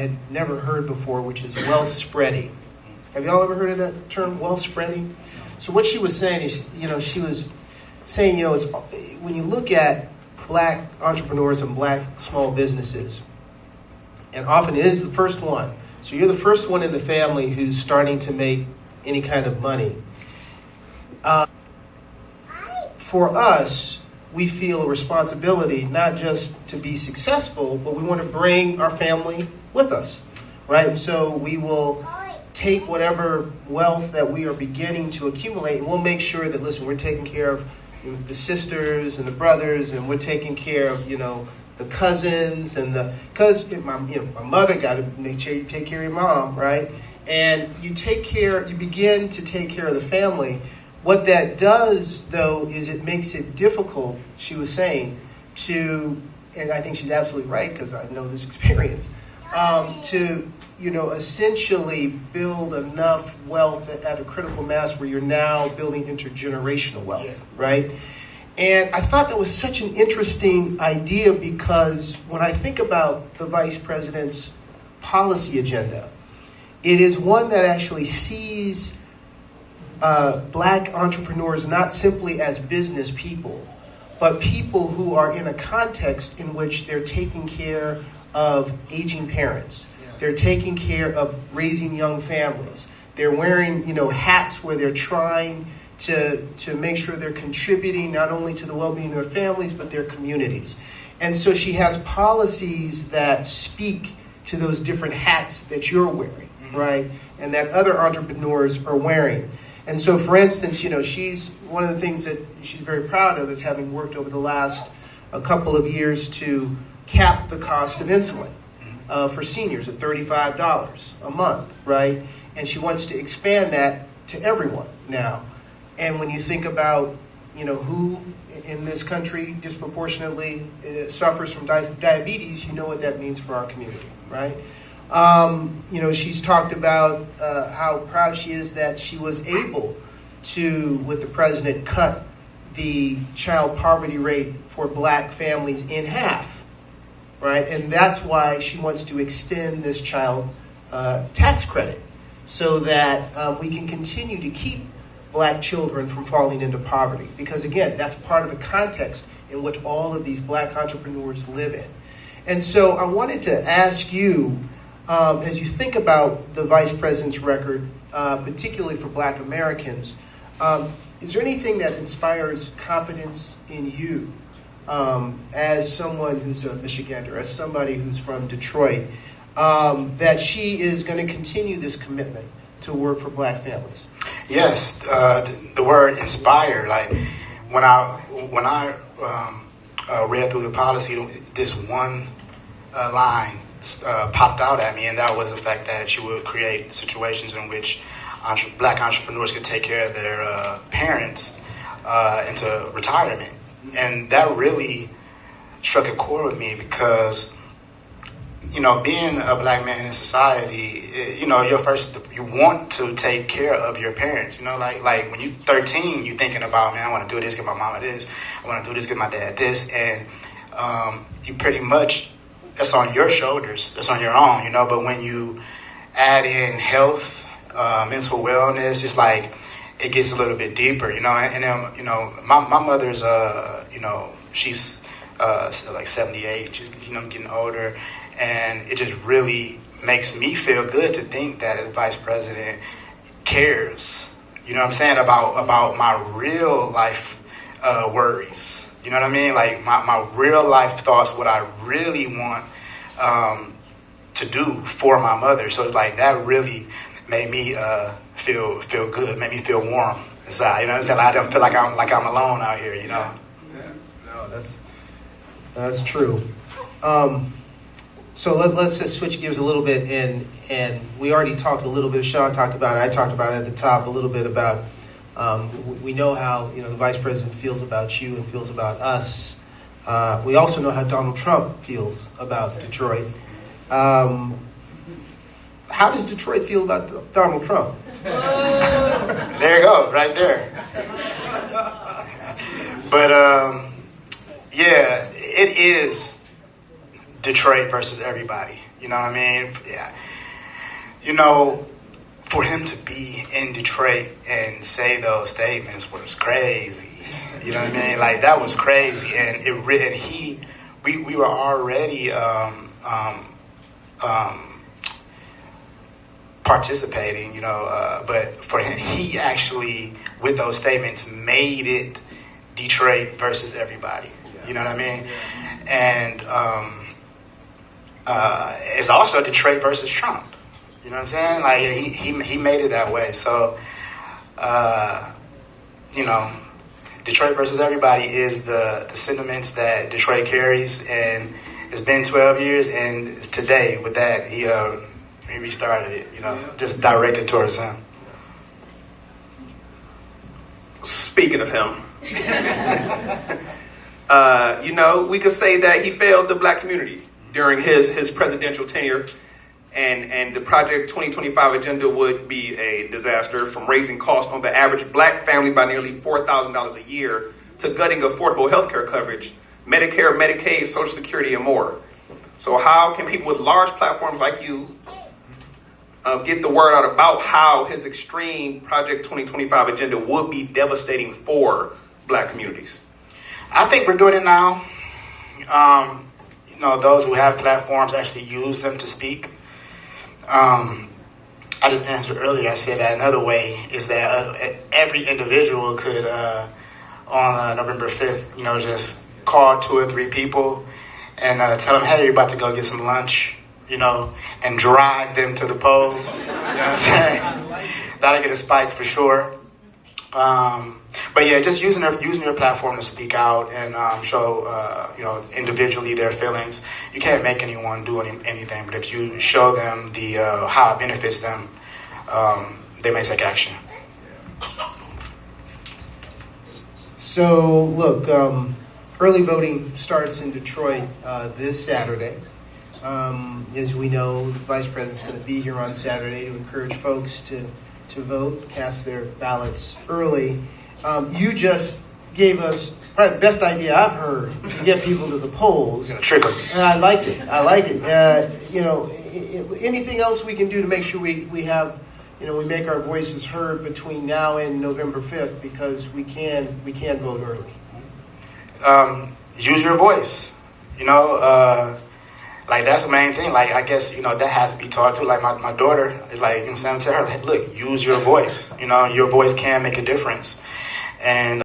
had never heard before, which is wealth spreading. Have y'all ever heard of that term, wealth spreading? So what she was saying is, she was saying, it's when you look at black entrepreneurs and black small businesses, and often it is the first one. So you're the first one in the family who's starting to make any kind of money. For us, we feel a responsibility not just to be successful, but we want to bring our family with us, right? And so we will take whatever wealth that we are beginning to accumulate, and we'll make sure that, listen, we're taking care of the sisters and the brothers, and we're taking care of, the cousins, and because my mother got to make sure you take care of your mom, right? And you begin to take care of the family. What that does, though, is it makes it difficult, she was saying, and I think she's absolutely right because I know this experience, to essentially build enough wealth at a critical mass where you're now building intergenerational wealth, right? And I thought that was such an interesting idea because when I think about the vice president's policy agenda, it is one that actually sees black entrepreneurs not simply as business people, but people who are in a context in which they're taking care of aging parents. They're taking care of raising young families. They're wearing, hats where they're trying to make sure they're contributing not only to the well-being of their families, but their communities. And so she has policies that speak to those different hats that you're wearing, right? And that other entrepreneurs are wearing. And so, for instance, she's one of the things that she's very proud of is having worked over the last a couple of years to cap the cost of insulin for seniors at $35 a month, right? And she wants to expand that to everyone now. And when you think about, who in this country disproportionately suffers from diabetes, you know what that means for our community, right? She's talked about how proud she is that she was able to, with the president, cut the child poverty rate for black families in half, right? And that's why she wants to extend this child tax credit so that we can continue to keep black children from falling into poverty. Because again, that's part of the context in which all of these black entrepreneurs live in. And so I wanted to ask you, as you think about the vice president's record, particularly for black Americans, is there anything that inspires confidence in you as someone who's a Michigander, as somebody who's from Detroit, that she is going to continue this commitment to work for black families? Yes, the word inspire, like when I read through the policy, this one line popped out at me, and that was the fact that she would create situations in which black entrepreneurs could take care of their parents into retirement. And that really struck a chord with me because, being a black man in society, you want to take care of your parents, like when you're 13, you're thinking about, man, I want to do this, get my mama this, I want to do this, get my dad this, and you pretty much, that's on your shoulders, that's on your own, but when you add in health, mental wellness, it's like, it gets a little bit deeper, and then, my mother's, she's like 78, she's, getting older, and it just really makes me feel good to think that the vice president cares, about my real life worries. You know what I mean? Like my real life thoughts, what I really want to do for my mother. So it's like that really made me feel good, made me feel warm inside. You know what I'm saying? I don't feel like I'm alone out here. Yeah. No, that's true. So let's just switch gears a little bit, and we already talked a little bit. Sean talked about it. I talked about it at the top a little bit about. We know how the vice president feels about you and feels about us. We also know how Donald Trump feels about Detroit. How does Detroit feel about Donald Trump? There you go, right there. But yeah, it is Detroit versus everybody. You know what I mean? Yeah. You know, for him to be in Detroit and say those statements was crazy. You know what I mean? Like, that was crazy. And we were already participating, you know, but for him, he actually, with those statements, made it Detroit versus everybody. You know what I mean? And it's also Detroit versus Trump. You know what I'm saying? Like, he made it that way. So, you know, Detroit versus everybody is the sentiments that Detroit carries, and it's been 12 years, and today with that he restarted it. You know, just directed towards him. Speaking of him, you know, we could say that he failed the black community during his presidential tenure. And the Project 2025 agenda would be a disaster, from raising costs on the average black family by nearly $4,000 a year to gutting affordable health care coverage, Medicare, Medicaid, Social Security, and more. So how can people with large platforms like you get the word out about how his extreme Project 2025 agenda would be devastating for black communities? I think we're doing it now. You know, those who have platforms actually use them to speak. I just answered earlier. I said that another way is that every individual could, on November 5th, you know, just call 2 or 3 people and tell them, hey, you're about to go get some lunch, you know, and drive them to the polls. You know what I'm saying? That'll get a spike for sure. But yeah, just using your platform to speak out and show, you know, individually their feelings. You can't make anyone do anything, but if you show them the how it benefits them, they may take action. So, look, early voting starts in Detroit this Saturday. As we know, the Vice President's going to be here on Saturday to encourage folks to vote, cast their ballots early. You just gave us probably the best idea I've heard to get people to the polls. Trick 'em. And I like it. You know, anything else we can do to make sure we have, you know, we make our voices heard between now and November 5th, because we can vote early. Use your voice. You know, like, that's the main thing. Like, I guess, you know, that has to be taught too. Like, my daughter is like, you know what I'm saying, to her, like, look, use your voice. You know, your voice can make a difference. And